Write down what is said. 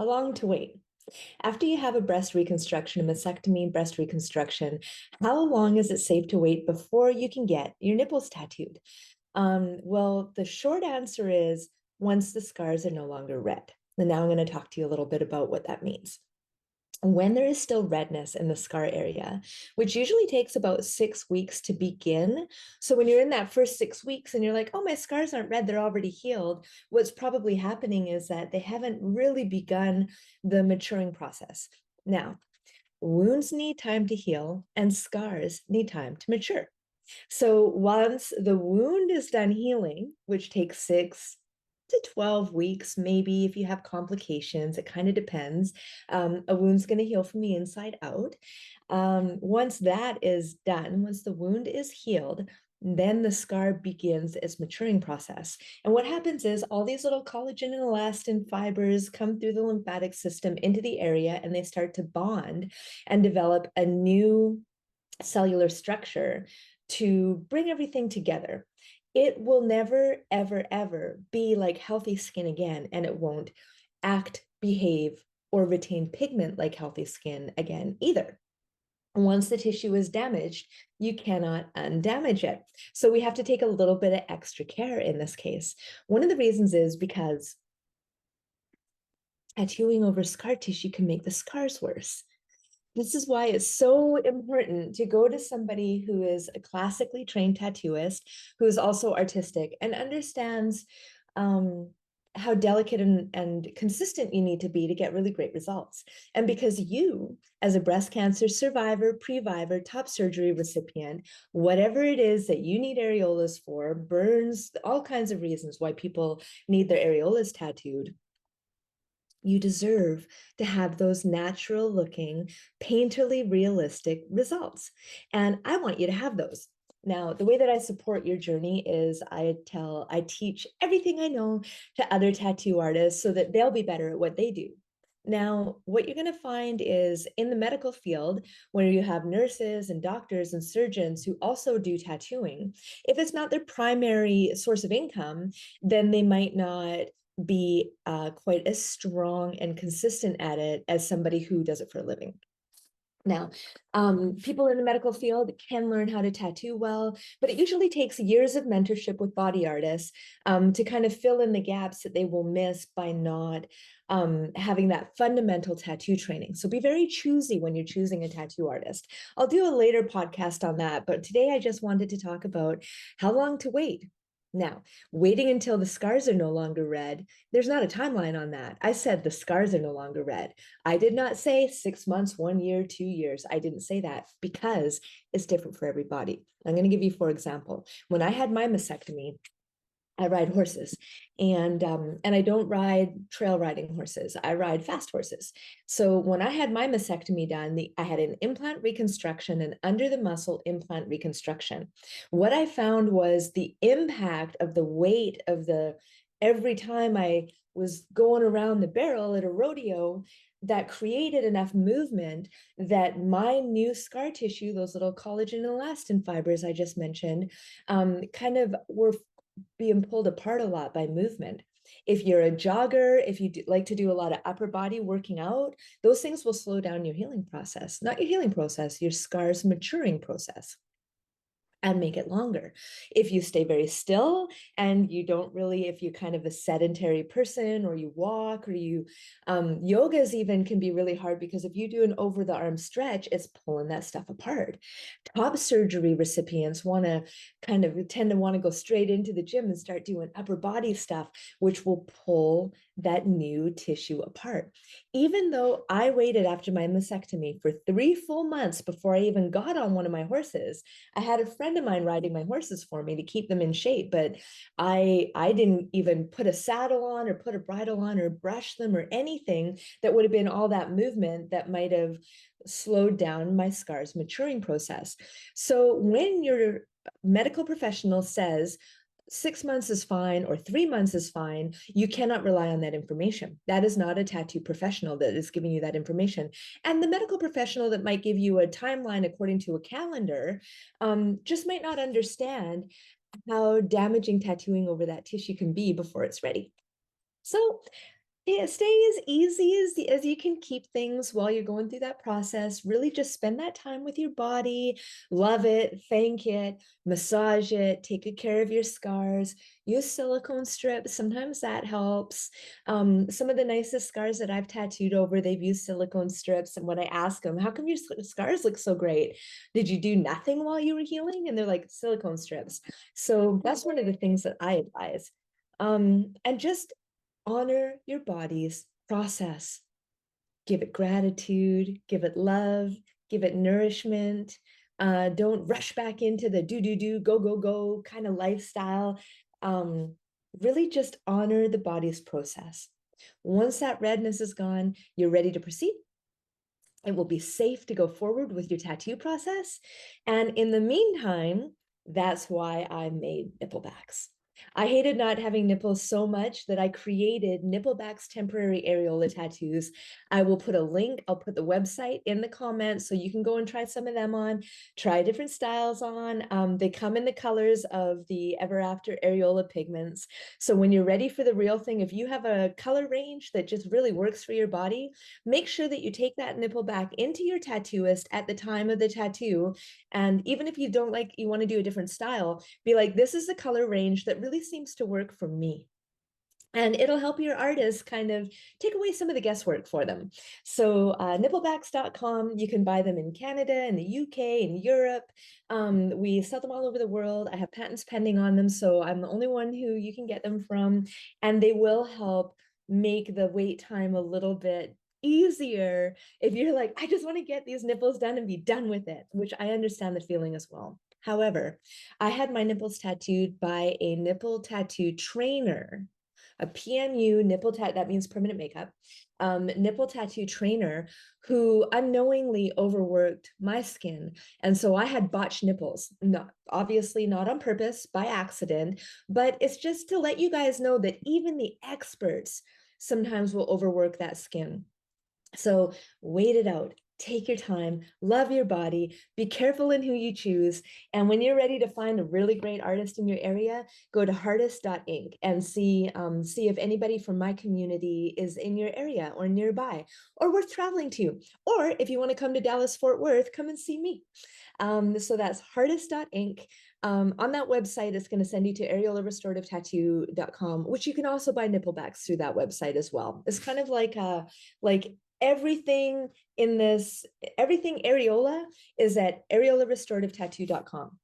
how long to wait? After you have a breast reconstruction, a mastectomy, breast reconstruction, how long is it safe to wait before you can get your nipples tattooed? Well, the short answer is once the scars are no longer red. And now I'm going to talk to you a little bit about what that means. When there is still redness in the scar area, which usually takes about 6 weeks to begin. So when you're in that first 6 weeks and you're like, oh, my scars aren't red, they're already healed, what's probably happening is that they haven't really begun the maturing process. Now, wounds need time to heal and scars need time to mature. So once the wound is done healing, which takes 6 to 12 weeks, maybe if you have complications, it kind of depends. A wound's going to heal from the inside out. Once that is done, once the wound is healed, then the scar begins its maturing process. And what happens is all these little collagen and elastin fibers come through the lymphatic system into the area and they start to bond and develop a new cellular structure to bring everything together. It will never, ever, ever be like healthy skin again, and it won't act, behave, or retain pigment like healthy skin again either. Once the tissue is damaged, you cannot undamage it. So we have to take a little bit of extra care in this case. One of the reasons is because tattooing over scar tissue can make the scars worse. This is why it's so important to go to somebody who is a classically trained tattooist, who is also artistic and understands how delicate and consistent you need to be to get really great results. And because you, as a breast cancer survivor, previvor, top surgery recipient, whatever it is that you need areolas for, burns, all kinds of reasons why people need their areolas tattooed, you deserve to have those natural looking, painterly realistic results. And I want you to have those. Now, the way that I support your journey is I teach everything I know to other tattoo artists so that they'll be better at what they do. Now, what you're going to find is in the medical field, where you have nurses and doctors and surgeons who also do tattooing, if it's not their primary source of income, then they might not be quite as strong and consistent at it as somebody who does it for a living. Now, people in the medical field can learn how to tattoo well, but it usually takes years of mentorship with body artists to kind of fill in the gaps that they will miss by not having that fundamental tattoo training. So be very choosy when you're choosing a tattoo artist. I'll do a later podcast on that, but today I just wanted to talk about how long to wait. Now, waiting until the scars are no longer red, there's not a timeline on that. I said the scars are no longer red. I did not say 6 months, 1 year, 2 years. I didn't say that because it's different for everybody. I'm going to give you, for example, when I had my mastectomy, I ride horses, and I don't ride trail riding horses. I ride fast horses. So when I had my mastectomy done, I had an implant reconstruction and under the muscle implant reconstruction. What I found was the impact of the weight of the every time I was going around the barrel at a rodeo that created enough movement that my new scar tissue, those little collagen and elastin fibers I just mentioned, kind of were being pulled apart a lot by movement. If you're a jogger, if you like to do a lot of upper body working out, those things will slow down your healing process, not your healing process, your scars maturing process, and make it longer. If you stay very still and you don't really, if you're kind of a sedentary person or you walk or you, yogas even can be really hard because if you do an over the arm stretch, it's pulling that stuff apart. Top surgery recipients want to kind of tend to want to go straight into the gym and start doing upper body stuff, which will pull that new tissue apart. Even though I waited after my mastectomy for 3 full months before I even got on one of my horses, I had a friend of mine riding my horses for me to keep them in shape, but I didn't even put a saddle on or put a bridle on or brush them or anything that would have been all that movement that might have slowed down my scars maturing process. So when your medical professional says 6 months is fine or 3 months is fine, you cannot rely on that information. That is not a tattoo professional that is giving you that information. And the medical professional that might give you a timeline according to a calendar just might not understand how damaging tattooing over that tissue can be before it's ready. So Yeah, stay as easy as you can keep things while you're going through that process. Really just spend that time with your body, love it, thank it, massage it, take good care of your scars, use silicone strips. Sometimes that helps. Some of the nicest scars that I've tattooed over, they've used silicone strips. And when I ask them, how come your scars look so great? Did you do nothing while you were healing? And they're like, silicone strips. So that's one of the things that I advise. And just honor your body's process. Give it gratitude, give it love, give it nourishment. Don't rush back into the do, go, go, go kind of lifestyle. Really just honor the body's process. Once that redness is gone, you're ready to proceed. It will be safe to go forward with your tattoo process. And in the meantime, that's why I made nipple backs. I hated not having nipples so much that I created Nipplebacks temporary areola tattoos. I will put a link, I'll put the website in the comments so you can go and try some of them on, try different styles on. They come in the colors of the Ever After areola pigments. So when you're ready for the real thing, if you have a color range that just really works for your body, make sure that you take that nipple back into your tattooist at the time of the tattoo. And even if you don't like, you want to do a different style, be like, this is the color range that really seems to work for me. And it'll help your artists kind of take away some of the guesswork for them. So nipplebacks.com, you can buy them in Canada, in the UK, in Europe. We sell them all over the world. I have patents pending on them, so I'm the only one who you can get them from. And they will help make the wait time a little bit easier if you're like, I just want to get these nipples done and be done with it, which I understand the feeling as well. However, I had my nipples tattooed by a nipple tattoo trainer, a PMU nipple tattoo, that means permanent makeup, nipple tattoo trainer who unknowingly overworked my skin. And so I had botched nipples, not obviously not on purpose, by accident, but it's just to let you guys know that even the experts sometimes will overwork that skin. So wait it out. Take your time, love your body, be careful in who you choose. And when you're ready to find a really great artist in your area, go to hardest.inc and see if anybody from my community is in your area or nearby or worth traveling to. Or if you want to come to Dallas, Fort Worth, come and see me. So that's hardest.inc. On that website, it's going to send you to areolarestorativetatattoo.com, which you can also buy nipplebacks through that website as well. It's kind of like everything in this, everything areola is at areolarestorativetatattoo.com.